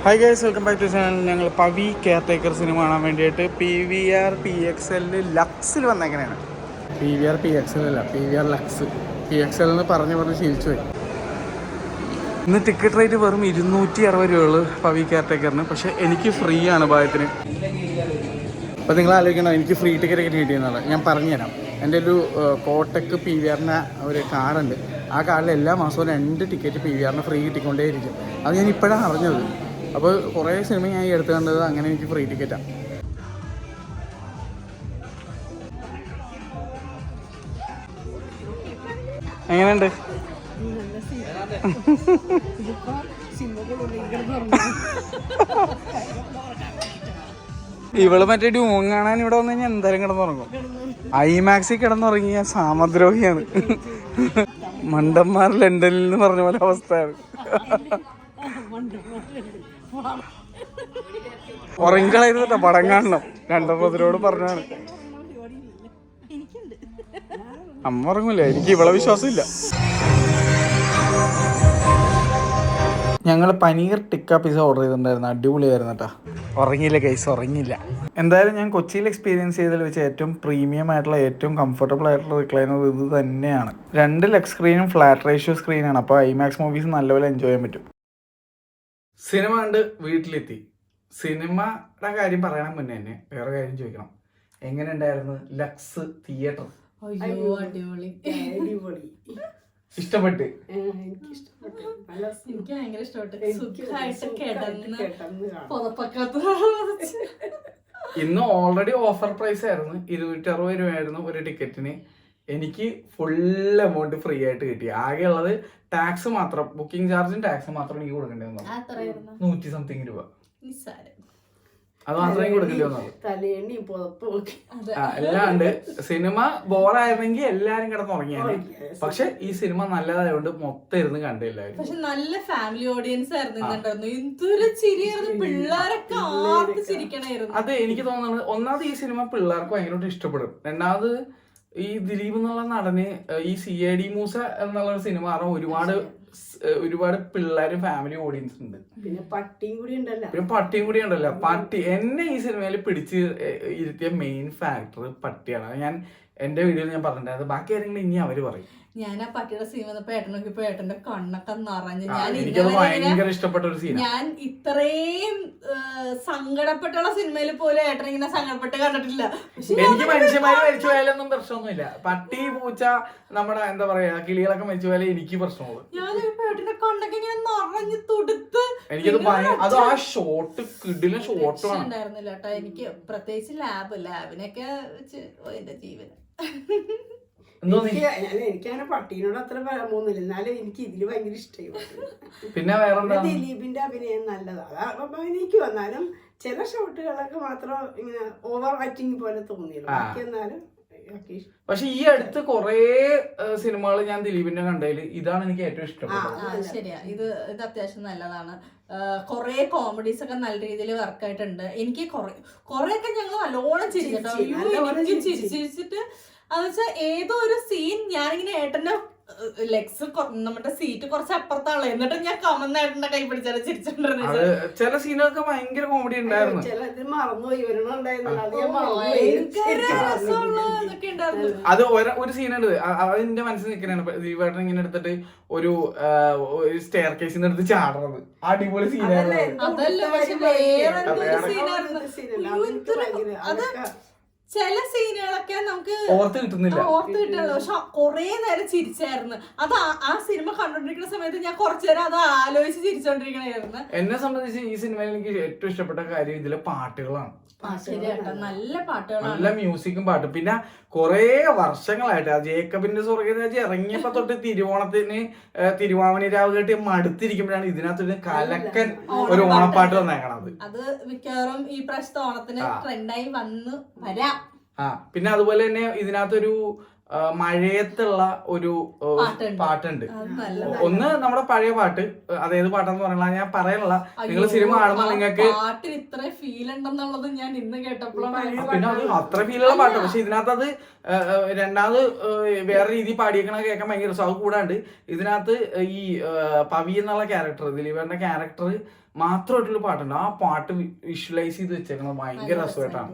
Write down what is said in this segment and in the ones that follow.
Hi guys, welcome back to channel. ഞങ്ങൾ Pavi caretaker സിനിമ കാണാൻ വേണ്ടിയിട്ട് PVR PXL ലക്സിൽ വന്നെങ്ങനെയാണ്. PVR PXL അല്ല, PVR ലക്സ്. PXL എന്ന് പറഞ്ഞ് ശീലിച്ചു പോയി. ഇന്ന് ടിക്കറ്റ് റേറ്റ് വെറും 260 രൂപയുള്ളൂ പവി കെയർ ടേക്കറിന്. പക്ഷേ എനിക്ക് ഫ്രീ ആണ് ഭാഗത്തിന്. അപ്പോൾ നിങ്ങൾ ആലോചിക്കണം എനിക്ക് ഫ്രീ ടിക്കറ്റ് കിട്ടിയെന്നുള്ളത്. ഞാൻ പറഞ്ഞുതരാം. എൻ്റെ ഒരു കോട്ടക്ക് PVRൻ്റെ ഒരു കാർഡുണ്ട്. ആ കാർഡിൽ എല്ലാ മാസവും 2 ടിക്കറ്റ് PVRന് ഫ്രീ കിട്ടിക്കൊണ്ടേയിരിക്കും. അത് ഞാൻ ഇപ്പോഴാണ് അറിഞ്ഞത്. അപ്പോൾ കുറേ സിനിമ ഞാൻ എടുത്തു കണ്ടത് അങ്ങനെ എനിക്ക് ഫ്രീ ടിക്കറ്റാണ്. എങ്ങനെയുണ്ട്? ഇവള് മറ്റേ ഡ്യൂൺ കാണാൻ ഇവിടെ വന്നു കഴിഞ്ഞാൽ എന്തായാലും കിടന്നുറങ്ങും. IMAXിൽ കിടന്നുറങ്ങിയ സാമദ്രോഹിയാണ്. മണ്ടന്മാർ ലണ്ടനിൽ നിന്ന് പറഞ്ഞ പോലെ അവസ്ഥയാണ്. ഉറങ്ങിക്കളായിരുന്നു പടം കാണണം. രണ്ടപ്പത്തിനോട് പറഞ്ഞാണ്. അമ്മ ഉറങ്ങൂല, എനിക്ക് ഇവളെ വിശ്വാസമില്ല. ഞങ്ങൾ പനീർ ടിക്ക പിസ്സ ഓർഡർ ചെയ്തിട്ടുണ്ടായിരുന്നു. അടിപൊളിയായിരുന്നു കേട്ടോ. ഉറങ്ങിയില്ല ഗൈസ്, ഉറങ്ങിയില്ല. എന്തായാലും ഞാൻ കൊച്ചിയിൽ എക്സ്പീരിയൻസ് ചെയ്തതിൽ വെച്ച് ഏറ്റവും പ്രീമിയം ആയിട്ടുള്ള ഏറ്റവും കംഫർട്ടബിൾ ആയിട്ടുള്ള റിക്ലൈനർ ഇത് തന്നെയാണ്. 2 ലെഗ് സ്ക്രീനും ഫ്ലാറ്റ് റേഷ്യോ സ്ക്രീനാണ്. അപ്പോൾ IMAX മൂവീസ് നല്ലപോലെ എൻജോയ് ചെയ്യാൻ പറ്റും. സിനിമ കണ്ട് വീട്ടിലെത്തി. സിനിമയുടെ കാര്യം പറയാൻ മുന്നേ തന്നെ വേറെ കാര്യം ചോദിക്കണം. എങ്ങനെ ഉണ്ടായിരുന്നു ലക്സ് തിയേറ്റർ? ഇഷ്ടപ്പെട്ട്? എനിക്ക് ഭയങ്കര ഇഷ്ടപ്പെട്ടു. ഇന്ന് ഓൾറെഡി ഓഫർ പ്രൈസ് ആയിരുന്നു. 260 രൂപയായിരുന്നു ഒരു ടിക്കറ്റിന്. എനിക്ക് ഫുൾ എമൗണ്ട് ഫ്രീ ആയിട്ട് കിട്ടി. ആകെ ഉള്ളത് ടാക്സ് മാത്രം, ബുക്കിംഗ് ചാർജും ടാക്സും മാത്രം എനിക്ക് കൊടുക്കേണ്ടി വന്നു. 100 സംതിങ് രൂപ. അത് മാത്രമേ കൊടുക്കേണ്ടി വന്നത്. അല്ലാണ്ട് സിനിമ ബോറായിരുന്നെങ്കിൽ എല്ലാരും കിടന്നുറങ്ങിയാണ്. പക്ഷെ ഈ സിനിമ നല്ലതായതുകൊണ്ട് മൊത്തം ഇരുന്ന് കണ്ടില്ല. പക്ഷെ നല്ല ഫാമിലി ഓഡിയൻസ് ആയിരുന്നു. എന്തൊരു ചിരിയായിരുന്നു. പിള്ളേരൊക്കെ ആർക്ക് ചിരിക്കണായിരുന്നു. അത് എനിക്ക് തോന്നുന്നത് ഒന്നാമത് ഈ സിനിമ പിള്ളേർക്ക് ഭയങ്കരമായിട്ട് ഇഷ്ടപ്പെടും. രണ്ടാമത് ഈ ദിലീപ് എന്നുള്ള നടന് ഈ CID മൂസ എന്നുള്ള സിനിമ ഒരുപാട് പിള്ളേര് ഫാമിലി ഓഡിയൻസ് ഉണ്ട്. പിന്നെ പട്ടിയും കൂടി ഉണ്ടല്ലോ. പട്ടി എന്നെ ഈ സിനിമയിൽ പിടിച്ച് ഇരുത്തിയ മെയിൻ ഫാക്ടർ പട്ടിയാണ്. ഞാൻ എന്റെ വീഡിയോയിൽ ഞാൻ പറഞ്ഞിട്ടുണ്ടായിരുന്നു. ബാക്കി കാര്യങ്ങൾ ഇനി അവര് പറയും. ഞാൻ ആ പട്ടിയുടെ സീൻ വന്നപ്പോ ഏട്ടനൊക്കെ ഏട്ടന്റെ കണ്ണൊക്കെ നിറഞ്ഞു. എനിക്കത് ഭയങ്കര ഇഷ്ടപ്പെട്ട ഒരു സീൻ. ഞാൻ ഇത്രയും സങ്കടപ്പെട്ടുള്ള സിനിമയിൽ പോലും ഏട്ടൻ ഇങ്ങനെ സങ്കടപ്പെട്ട് കണ്ടിട്ടില്ല. എനിക്ക് മനുഷ്യന്മാര് മരിച്ചു പോയാലൊന്നും പ്രശ്നമൊന്നുമില്ല. പട്ടി പൂച്ച നമ്മുടെ എന്താ പറയാ കിളികളൊക്കെ മരിച്ചു പോയാലേ എനിക്ക് പ്രശ്നമുള്ളൂ. ഞാൻ ഏട്ടന്റെ കണ്ണൊക്കെ ഇങ്ങനെ നിറഞ്ഞു തുടുത്ത് എനിക്കത് അത് ആ ഷോട്ട് കിടിലൻ ഷോട്ട് ഉണ്ടായിരുന്നില്ല കേട്ടോ. എനിക്ക് പ്രത്യേകിച്ച് ലാബിനൊക്കെ വെച്ച് എന്റെ ജീവന്. എനിക്കങ്ങനെ പട്ടീനോട് അത്ര പോകുന്നില്ല. എന്നാലും എനിക്ക് ഇതില് ഭയങ്കര ഇഷ്ടമായി. പിന്നെ വേറെ ദിലീപിന്റെ അഭിനയം നല്ലതാണ്. എനിക്ക് വന്നാലും ചില ഷോട്ടുകളൊക്കെ മാത്രം ഇങ്ങനെ ഓവർ ആക്ടിങ് പോലെ തോന്നിയുള്ളൂ. എന്നാലും പക്ഷെ ഈ അടുത്ത് കൊറേ സിനിമകൾ ഞാൻ ദിലീപിന്റെ കണ്ടതിൽ ഇതാണ് എനിക്ക് ഏറ്റവും ഇഷ്ടപ്പെട്ടത്. ശരിയാ, ഇത് അത്യാവശ്യം നല്ലതാണ്. കൊറേ കോമഡീസ് ഒക്കെ നല്ല രീതിയിൽ വർക്കായിട്ടുണ്ട്. എനിക്ക് കൊറേയൊക്കെ ഞങ്ങൾ നല്ലോണം ചിരിച്ചിട്ടോ. ചിരിച്ചിട്ട് അതെന്നുവെച്ചാ ഏതോ ഒരു സീൻ ഞാനിങ്ങനെ ഏട്ടന്റെ ലെഗ്സ് നമ്മുടെ സീറ്റ് കുറച്ച് അപ്പുറത്താണല്ലോ, എന്നിട്ട് ഞാൻ കമന്ന് ഏട്ടന്റെ കൈ പിടിച്ചാൽ ചിരിച്ചിട്ടുണ്ടായിരുന്നു. ചില സീനൊക്കെ ഭയങ്കര കോമഡി ഉണ്ടായിരുന്നു. അത് ഒരു സീനുണ്ട്, അതിന്റെ മനസ്സിൽ നിൽക്കണാണ്. ദീപേട്ടൻ ഇങ്ങനെ എടുത്തിട്ട് ഒരു സ്റ്റെയർ കേസിന് എടുത്ത് ചാടുന്നത് അടിപൊളി സീനായിരുന്നു. അതല്ല, പക്ഷെ വേറെ സീനായിരുന്നു. അത് ചില സീനുകളൊക്കെ നമുക്ക് ഓർത്ത് കിട്ടുന്നില്ല. പക്ഷെ കൊറേ നേരം ചിരിച്ചായിരുന്നു. അത് ആ സിനിമ കണ്ടോണ്ടിരിക്കുന്ന സമയത്ത് ഞാൻ കുറച്ചു നേരം അത് ആലോചിച്ച് ചിരിച്ചോണ്ടിരിക്കണായിരുന്നു. എന്നെ സംബന്ധിച്ച് ഈ സിനിമയിൽ എനിക്ക് ഏറ്റവും ഇഷ്ടപ്പെട്ട കാര്യം ഇതിലെ പാട്ടുകളാണ്. നല്ല പാട്ടുകളാണ്, നല്ല മ്യൂസിക്കും പാട്ടും. പിന്നെ കൊറേ വർഷങ്ങളായിട്ട് ആ ജേക്കബിന്റെ സ്വർഗ്ഗരാജ്യം ഇറങ്ങിയപ്പോ തൊട്ട് തിരുവാമണി രാവ് കേട്ട് മടുത്തിരിക്കുമ്പോഴാണ് ഇതിനകത്ത് കലക്കൻ ഒരു ഓണപ്പാട്ട് വന്നേക്കണത്. അത് മിക്കവാറും ഈ പ്രാവശ്യത്തെ ഓണത്തിന് ട്രെൻഡായി വന്ന് വരാം. പിന്നെ അതുപോലെ തന്നെ ഇതിനകത്തൊരു മഴയത്തുള്ള ഒരു പാട്ടുണ്ട്. ഒന്ന് നമ്മുടെ പഴയ പാട്ട്, അതേത് പാട്ടെന്ന് പറയണ ഞാൻ പറയാനുള്ള. നിങ്ങൾ സിനിമ കാണുമ്പോൾ നിങ്ങൾക്ക് പാട്ടിൽ ഇത്ര ഫീൽ ഉണ്ടെന്നുള്ളത് ഞാൻ ഇന്ന് കേട്ടപ്പോഴാണ്. പിന്നെ അത് അത്ര ഫീലുള്ള പാട്ട്. പക്ഷെ ഇതിനകത്ത് അത് രണ്ടാമത് വേറെ രീതി പാടിയേക്കണ കേൾക്കാൻ ഭയങ്കര രസം. അത് കൂടാണ്ട് ഇതിനകത്ത് ഈ പവി എന്നുള്ള ക്യാരക്ടർ, ദിലീപേട്ടന്റെ ക്യാരക്ടർ മാത്രമായിട്ടുള്ള പാട്ടുണ്ട്. ആ പാട്ട് വിഷ്വലൈസ് ചെയ്ത് വെച്ചേക്കുന്നത് ഭയങ്കര രസമായിട്ടാണ്.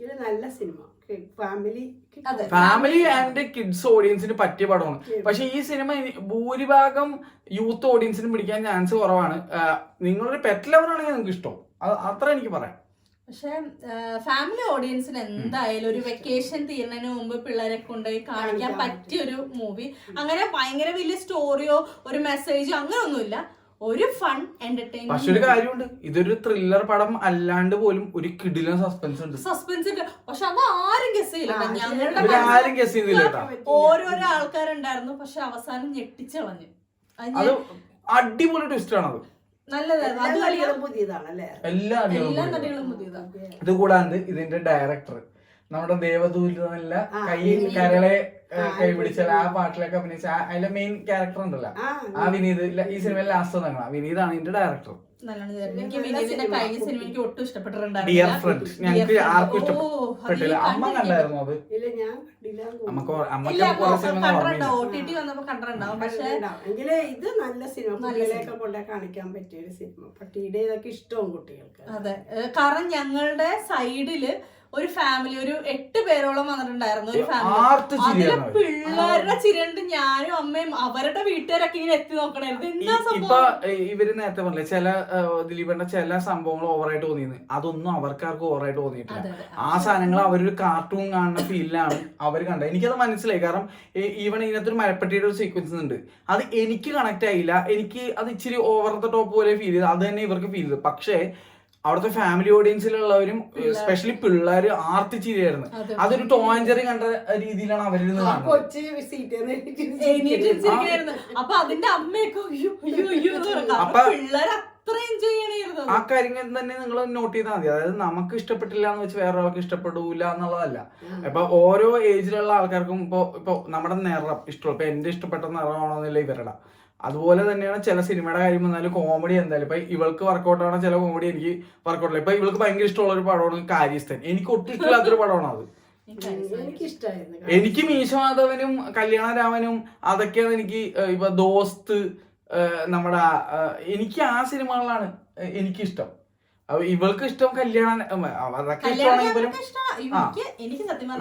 ഇത് നല്ല സിനിമ, ഫാമിലി ആൻഡ് കിഡ്സ് ഓഡിയൻസിന് പറ്റിയ പടമാണ്. പക്ഷെ ഈ സിനിമ ഭൂരിഭാഗം യൂത്ത് ഓഡിയൻസിന് പിടിക്കാൻ ചാൻസ് കുറവാണ്. നിങ്ങളൊരു പെറ്റ് ലവർ ആണെങ്കിൽ നിങ്ങൾക്ക് ഇഷ്ടം, അത്ര എനിക്ക് പറയാം. പക്ഷെ ഫാമിലി ഓഡിയൻസിന് എന്തായാലും ഒരു വെക്കേഷൻ തീരുന്നതിന് മുമ്പ് പിള്ളേരെ കൊണ്ടുപോയി കാണിക്കാൻ പറ്റിയ ഒരു മൂവി. അങ്ങനെ ഭയങ്കര വലിയ സ്റ്റോറിയോ ഒരു മെസ്സേജോ അങ്ങനെ ഒന്നുമില്ല, ഒരു ഫൺ എന്റർടൈൻമെന്റ്. പക്ഷെ ഒരു കാര്യമുണ്ട്, ഇതൊരു ത്രില്ലർ പടം അല്ലാണ്ട് പോലും ഒരു കിടിലൻ സസ്പെൻസ് ഉണ്ട്. പക്ഷെ അത് ആരും ഗസ് ചെയ്യില്ല. ആരും ഗസ് ചെയ്തില്ല. ഓരോരോ ആൾക്കാരുണ്ടായിരുന്നു, പക്ഷെ അവസാനം ഞെട്ടിച്ചു കളഞ്ഞു. അത് അടിപൊളി ട്വിസ്റ്റ് ആണ്. അത് എല്ലാ നടികളും പുതിയതാണ്. ഇത് കൂടാണ്ട് ഇതിന്റെ ഡയറക്ടർ നമ്മുടെ ദേവദൂതല്ല കരളെ കൈപിടിച്ചാൽ ആ പാട്ടിലൊക്കെ അഭിനയിച്ച അതിലെ മെയിൻ ക്യാരക്ടർ ഉണ്ടല്ലോ, ആ വിനീത്. ഈ സിനിമയിൽ ലാസ്റ്റ് വന്നേക്കണം, വിനീതാണ് ഇതിന്റെ ഡയറക്ടർ. ഡിയർ ഫ്രണ്ട് ഞങ്ങൾക്ക് ആർക്കും ഇഷ്ടപ്പെട്ടില്ല. അമ്മ കണ്ടായിരുന്നു അത്? ഇത് നല്ല സിനിമ, കുട്ടികളെയൊക്കെ കൊണ്ട് കാണിക്കാൻ പറ്റിയ ഒരു സിനിമ. പട്ടിയുടെ ഇതൊക്കെ ഇഷ്ടവും കുട്ടികൾക്ക്. അതെ, കാരണം ഞങ്ങളുടെ സൈഡില് ഒരു ഫാമിലി, ഒരു 8 പേരോളം വന്നിട്ടുണ്ടായിരുന്നു. ഒരു ഫാമിലി, അതിലെ പിള്ളേരുടെ ചിരിണ്ട് ഞാനും അമ്മയും അവരുടെ വീട്ടുകാരൊക്കെ ഇങ്ങനെ എത്തി നോക്കണായിരുന്നു. എന്താ ഇപ്പൊ ഇവര് നേരത്തെ പറഞ്ഞില്ലേ, ചില ദിലീപേണ്ട ചില സംഭവങ്ങൾ ഓവറായിട്ട് തോന്നിയത്, അതൊന്നും അവർക്കാർക്കും ഓവറായിട്ട് തോന്നിയിട്ടില്ല. ആ സാധനങ്ങൾ അവരൊരു കാർട്ടൂൺ കാണുന്ന ഫീലിലാണ് അവർ കണ്ടത്. എനിക്കത് മനസ്സിലായി. കാരണം ഈവൺ ഇതിനകത്തൊരു മരപ്പെട്ടിയുടെ ഒരു സീക്വൻസ് ഉണ്ട്, അത് എനിക്ക് കണക്ട് ആയില്ല. എനിക്ക് അത് ഇച്ചിരി ഓവർ ദ ടോപ്പ് പോലെ ഫീൽ ചെയ്തു. അത് തന്നെ ഇവർക്ക് ഫീൽ ചെയ്തു. പക്ഷേ അവിടുത്തെ ഫാമിലി ഓഡിയൻസിലുള്ളവരും സ്പെഷ്യലി പിള്ളേര് ആർത്തിച്ചിരിയായിരുന്നു. അതൊരു ടോഞ്ചറി കണ്ട രീതിയിലാണ് അവരിരുന്ന് കാണുന്നത്. അപ്പൊ അതിന്റെ അമ്മയൊക്കെ ആ കാര്യങ്ങൾ തന്നെ നിങ്ങൾ നോട്ട് ചെയ്താൽ മതി. അതായത് നമുക്ക് ഇഷ്ടപ്പെട്ടില്ല എന്ന് വെച്ച് വേറെ ആൾക്ക് ഇഷ്ടപ്പെടൂല എന്നുള്ളതല്ല. ഇപ്പൊ ഓരോ ഏജിലുള്ള ആൾക്കാർക്കും ഇപ്പൊ നമ്മുടെ നിറം ഇഷ്ടമുള്ള, ഇപ്പൊ എന്റെ ഇഷ്ടപ്പെട്ട നിറമാണോന്നില്ല ഇവരുടെ. അതുപോലെ തന്നെയാണ് ചില സിനിമയുടെ കാര്യം വന്നാലും കോമഡി എന്തായാലും ഇപ്പൊ ഇവൾക്ക് വർക്കൗട്ട് ആവണ ചില കോമഡി എനിക്ക് വർക്കൗട്ട്. ഇപ്പൊ ഇവൾക്ക് ഭയങ്കര ഇഷ്ടമുള്ള ഒരു പടമാണ് കാര്യസ്ഥൻ. എനിക്ക് ഒട്ടും ഇഷ്ടമില്ലാത്തൊരു പടമാണ് അത്. എനിക്ക് മീശമാധവനും കല്യാണരാമനും അതൊക്കെയാണ് എനിക്ക്. ഇപ്പൊ ദോസ്ത്, നമ്മുടെ എനിക്ക് ആ സിനിമകളാണ് എനിക്കിഷ്ടം. ഇവൾക്ക് ഇഷ്ടം കല്യാണം, അതൊക്കെ ഇഷ്ടമാണെങ്കിലും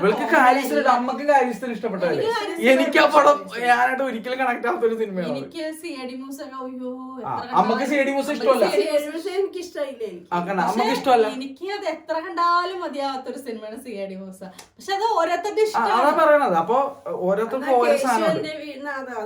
ഇവൾക്ക് കാര്യസ്ഥൻ, അമ്മക്ക് കാര്യസ്ഥൻ ഇഷ്ടപ്പെട്ടതല്ലേ. എനിക്ക് ആ പടം ഞാനായിട്ട് ഒരിക്കലും കണക്ട് ആവാത്ത ഒരു സിനിമയാണ്. അമ്മക്ക് സി ഡി മൂസ ഇഷ്ടമല്ല, അമ്മക്ക് ഇഷ്ടമല്ല. എനിക്ക് അത് എത്ര കണ്ടാലും മതിയാവാത്തൊരു സിനിമയാണ് സി ഐ ഡി മൂസ. പക്ഷെ അത് ഓരോരുത്തരുടെ ഇഷ്ടം, അതാ പറയണത്. അപ്പൊ ഓരോരുത്തർക്കും ഓരോ സാധനം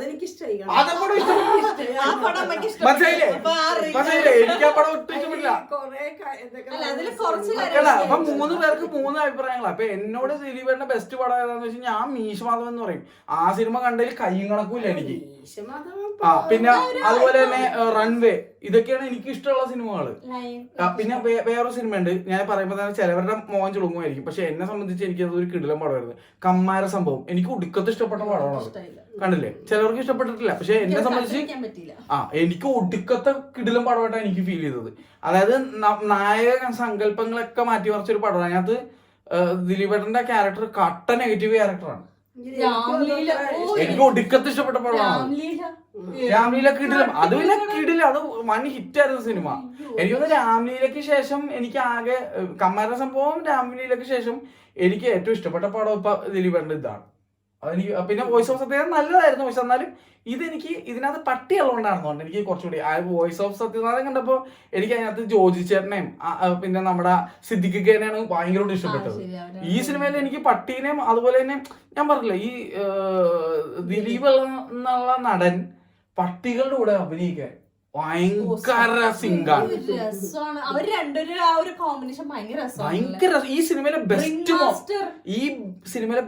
എനിക്ക് ആ പടം ഒട്ടും ഇഷ്ടമില്ല. അപ്പൊ 3 പേർക്ക് 3 അഭിപ്രായങ്ങളാ. അപ്പൊ എന്നോട് ദിലീപേട്ടന്റെ ബെസ്റ്റ് പടം ഏതാന്ന് വെച്ചാൽ ഞാൻ മീശമാധവൻ എന്ന് പറയും. ആ സിനിമ കണ്ടതിൽ കയ്യും കണക്കൂല്ല എനിക്ക്. പിന്നെ അതുപോലെ തന്നെ റൺവേ, ഇതൊക്കെയാണ് എനിക്ക് ഇഷ്ടമുള്ള സിനിമകള്. പിന്നെ വേറൊരു സിനിമയുണ്ട്, ഞാൻ പറയുമ്പോ തന്നെ ചിലവരുടെ മോഹൻ ചുളുങ്ങുമായിരിക്കും, പക്ഷെ എന്നെ സംബന്ധിച്ച് എനിക്ക് അതൊരു കിടിലം പടമായിരുന്നു. കമ്മാര സംഭവം എനിക്ക് ഒടുക്കത്ത് ഇഷ്ടപ്പെട്ട പടമാണ്. കണ്ടില്ലേ, ചിലവർക്ക് ഇഷ്ടപ്പെട്ടിട്ടില്ല, പക്ഷെ എന്നെ സംബന്ധിച്ച് എനിക്ക് ഒടുക്കത്തെ കിടിലം പടമായിട്ടാണ് എനിക്ക് ഫീൽ ചെയ്തത്. അതായത് നായക സങ്കല്പങ്ങളൊക്കെ മാറ്റി മറിച്ചൊരു പടമാണ്. അതിനകത്ത് ദിലീപേട്ടന്റെ ക്യാരക്ടർ കട്ട നെഗറ്റീവ് ക്യാരക്ടറാണ്. എനിക്ക് ഒടുക്കത്ത് ഇഷ്ടപ്പെട്ട പടമാണ് രാംലീല. കിടിലം, അത് പിന്നെ കിടിലം, അത് വൺ ഹിറ്റ് ആയിരുന്നു സിനിമ. എനിക്കൊന്ന് രാംലീലയ്ക്ക് ശേഷം എനിക്ക് ആകെ കമ്മാര സംഭവം രാംലീലയ്ക്ക് ശേഷം എനിക്ക് ഏറ്റവും ഇഷ്ടപ്പെട്ട പടം ഇപ്പൊ ദിലീപേട്ടന്റെ ഇതാണ്. അതെനിക്ക് പിന്നെ വോയിസ് ഓഫ് സത്യനാഥൻ നല്ലതായിരുന്നു, പക്ഷെ എന്നാലും ഇതെനിക്ക് ഇതിനകത്ത് പട്ടിയുള്ളതുകൊണ്ടാണെന്നുണ്ട് എനിക്ക് കുറച്ചുകൂടി ആ വോയിസ് ഓഫ് സത്യനാഥൻ കണ്ടപ്പോ എനിക്ക് അതിനകത്ത് ജോജി ചേട്ടനെയും പിന്നെ നമ്മുടെ സിദ്ദിഖിനെയാണ് ഭയങ്കരമായിട്ട് ഇഷ്ടപ്പെട്ടത്. ഈ സിനിമയിൽ എനിക്ക് പട്ടീനെയും അതുപോലെ തന്നെ ഞാൻ പറഞ്ഞില്ല, ഈ ദിലീപ് എന്നുള്ള നടൻ പട്ടികളുടെ കൂടെ അഭിനയിക്കാൻ ഭയങ്കര സിംഗാണ്. ഭയങ്കര ഈ സിനിമയിലെ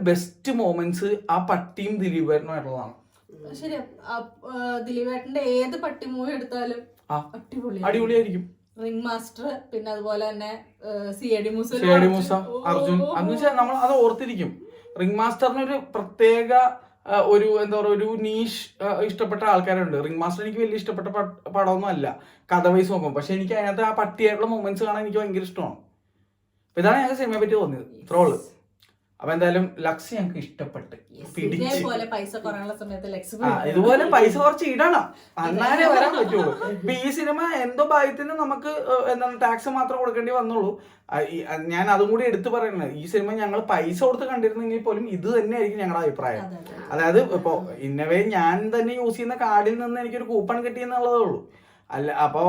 ബെസ്റ്റ് മൊമെന്റ്സ് ആ പട്ടിയും ദിലീപേട്ടനുമായിട്ടുള്ളതാണ്. ശരിയാ, ദിലീപേട്ടന്റെ ഏത് പട്ടി മൂവി എടുത്താലും അടിപൊളിയായിരിക്കും. റിംഗ് മാസ്റ്റർ, പിന്നെ അതുപോലെ തന്നെ C I D Moosa, Arjun. അന്ന് വെച്ചാൽ നമ്മൾ അത് ഓർത്തിരിക്കും. റിംഗ് മാസ്റ്ററിനൊരു പ്രത്യേക ഒരു എന്താ പറയുക, ഒരു നീഷ് ഇഷ്ടപ്പെട്ട ആൾക്കാരുണ്ട്. റിംഗ് മാസ്റ്റർ എനിക്ക് വലിയ ഇഷ്ടപ്പെട്ട പടമൊന്നും അല്ല കഥ വൈസ് നോക്കും, പക്ഷെ എനിക്ക് അതിനകത്ത് ആ പട്ടിയായിട്ടുള്ള മൊമെന്റ്സ് കാണാൻ എനിക്ക് ഭയങ്കര ഇഷ്ടമാണ്. ഇതാണ് ഞങ്ങൾക്ക് സിനിമയെ പറ്റി തോന്നിയത്. ഇത്രേ ഉള്ളു. അപ്പൊ എന്തായാലും ലക്സ് ഞങ്ങൾക്ക് ഇഷ്ടപ്പെട്ട് പിടിച്ച്. ഇതേപോലെ പൈസ കുറയുള്ള സമയത്ത് ലക്സ് ഇതുപോലെ പൈസ കുറച്ച് ഇടണം, എന്നാലേ വരാൻ പറ്റുള്ളൂ. ഇപ്പൊ ഈ സിനിമ എന്തോ ഭാഗ്യത്തിന് നമുക്ക് എന്താണ് ടാക്സ് മാത്രം കൊടുക്കേണ്ടി വന്നുള്ളൂ. ഞാൻ അതും കൂടി എടുത്തു പറയുന്നത്, ഈ സിനിമ ഞങ്ങൾ പൈസ കൊടുത്ത് കണ്ടിരുന്നെങ്കിൽ പോലും ഇത് തന്നെയായിരിക്കും ഞങ്ങളുടെ അഭിപ്രായം. അതായത് ഇപ്പൊ ഇന്നവേ ഞാൻ തന്നെ യൂസ് ചെയ്യുന്ന കാർഡിൽ നിന്ന് എനിക്കൊരു കൂപ്പൺ കിട്ടിയെന്നുള്ളതേ ഉള്ളൂ. അല്ല അപ്പൊ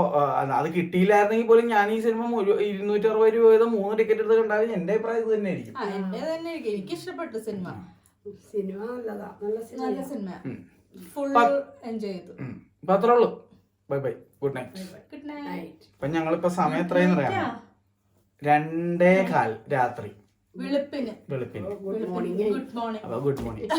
അത് കിട്ടിയില്ലായിരുന്നെങ്കിൽ പോലും ഞാൻ ഈ സിനിമ 260 രൂപ 3 ടിക്കറ്റ് എടുത്ത് കണ്ടാലും എന്റെ അഭിപ്രായം ഇത് തന്നെ ആയിരിക്കും. എനിക്ക് ഇഷ്ടപ്പെട്ടു സിനിമ. സിനിമ നല്ലതാ, നല്ല സിനിമ, ഫുൾ എൻജോയ് ചെയ്തു. അപ്പൊ അത്രേ ഉള്ളൂ. Bye bye, good night. Good night. അപ്പൊ ഞങ്ങളിപ്പോ സമയം എത്രയെന്ന് പറയാം, 2:15 രാത്രി. വെളുപ്പിന്. Good morning. Good morning. അപ്പൊ ഗുഡ് മോർണിംഗ്.